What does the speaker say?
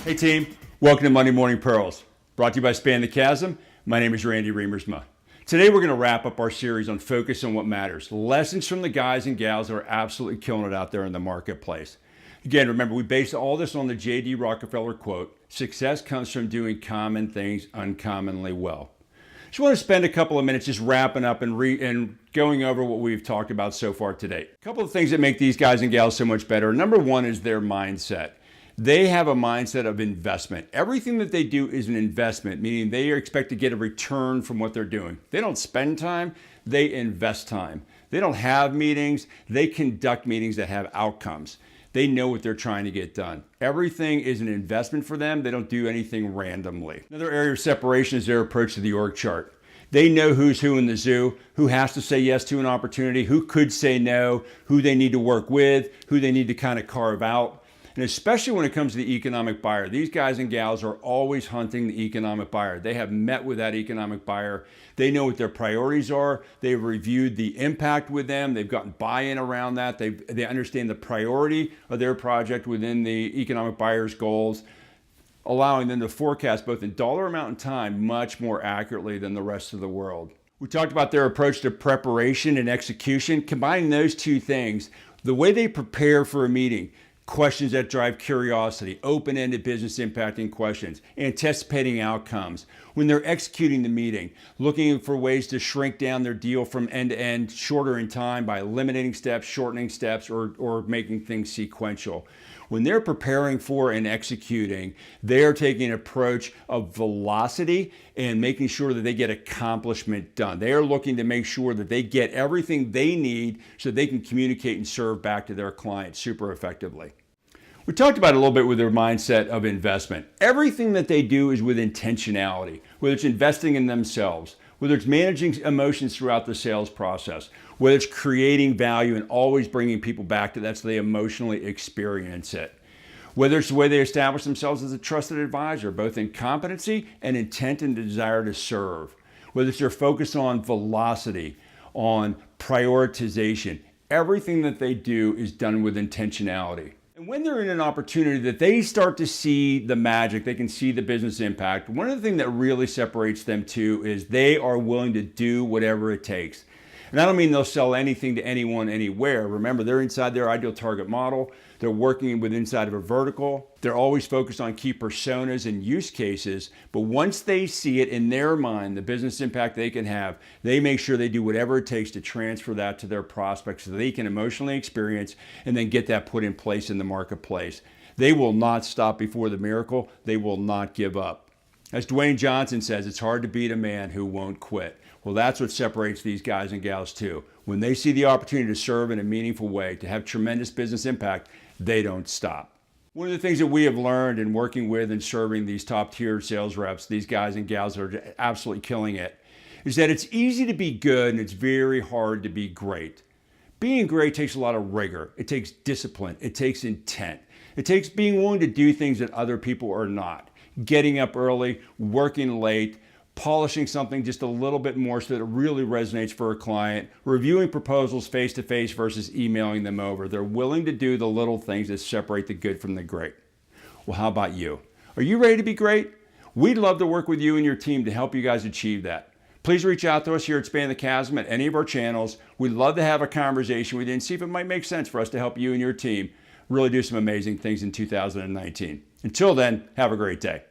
Hey team, welcome to Monday Morning Pearls, brought to you by Span the Chasm. My name is Randy Remersma. Today we're going to wrap up our series on focus on what matters, lessons from the guys and gals that are absolutely killing it out there in the marketplace. Again, remember, we base all this on the J.D. Rockefeller quote, success comes from doing common things uncommonly well. Just want to spend a couple of minutes just wrapping up and going over what we've talked about so far today. A couple of things that make these guys and gals so much better. Number one is their mindset. They have a mindset of investment. Everything that they do is an investment, meaning they expect to get a return from what they're doing. They don't spend time, they invest time. They don't have meetings, they conduct meetings that have outcomes. They know what they're trying to get done. Everything is an investment for them. They don't do anything randomly. Another area of separation is their approach to the org chart. They know who's who in the zoo, who has to say yes to an opportunity, who could say no, who they need to work with, who they need to kind of carve out. And especially when it comes to the economic buyer, these guys and gals are always hunting the economic buyer. They have met with that economic buyer. They know what their priorities are. They've reviewed the impact with them. They've gotten buy-in around that. They understand the priority of their project within the economic buyer's goals, allowing them to forecast both in dollar amount and time much more accurately than the rest of the world. We talked about their approach to preparation and execution. Combining those two things, the way they prepare for a meeting, questions that drive curiosity, open-ended business impacting questions, anticipating outcomes. When they're executing the meeting, looking for ways to shrink down their deal from end to end, shorter in time by eliminating steps, shortening steps, or making things sequential. When they're preparing for and executing, they're taking an approach of velocity and making sure that they get accomplishment done. They are looking to make sure that they get everything they need so they can communicate and serve back to their clients super effectively. We talked about it a little bit with their mindset of investment. Everything that they do is with intentionality, whether it's investing in themselves, whether it's managing emotions throughout the sales process, whether it's creating value and always bringing people back to that so they emotionally experience it, whether it's the way they establish themselves as a trusted advisor, both in competency and intent and desire to serve, whether it's their focus on velocity, on prioritization. Everything that they do is done with intentionality. And when they're in an opportunity that they start to see the magic, they can see the business impact, one of the things that really separates them too is they are willing to do whatever it takes. And I don't mean they'll sell anything to anyone, anywhere. Remember, they're inside their ideal target model. They're working with inside of a vertical. They're always focused on key personas and use cases. But once they see it in their mind, the business impact they can have, they make sure they do whatever it takes to transfer that to their prospects so they can emotionally experience and then get that put in place in the marketplace. They will not stop before the miracle. They will not give up. As Dwayne Johnson says, it's hard to beat a man who won't quit. Well, that's what separates these guys and gals too. When they see the opportunity to serve in a meaningful way, to have tremendous business impact, they don't stop. One of the things that we have learned in working with and serving these top tier sales reps, these guys and gals that are absolutely killing it, is that it's easy to be good and it's very hard to be great. Being great takes a lot of rigor. It takes discipline. It takes intent. It takes being willing to do things that other people are not. Getting up early, working late, polishing something just a little bit more so that it really resonates for a client, reviewing proposals face-to-face versus emailing them over. They're willing to do the little things that separate the good from the great. Well, how about you? Are you ready to be great? We'd love to work with you and your team to help you guys achieve that. Please reach out to us here at Span the Chasm at any of our channels. We'd love to have a conversation with you and see if it might make sense for us to help you and your team really do some amazing things in 2019. Until then, have a great day.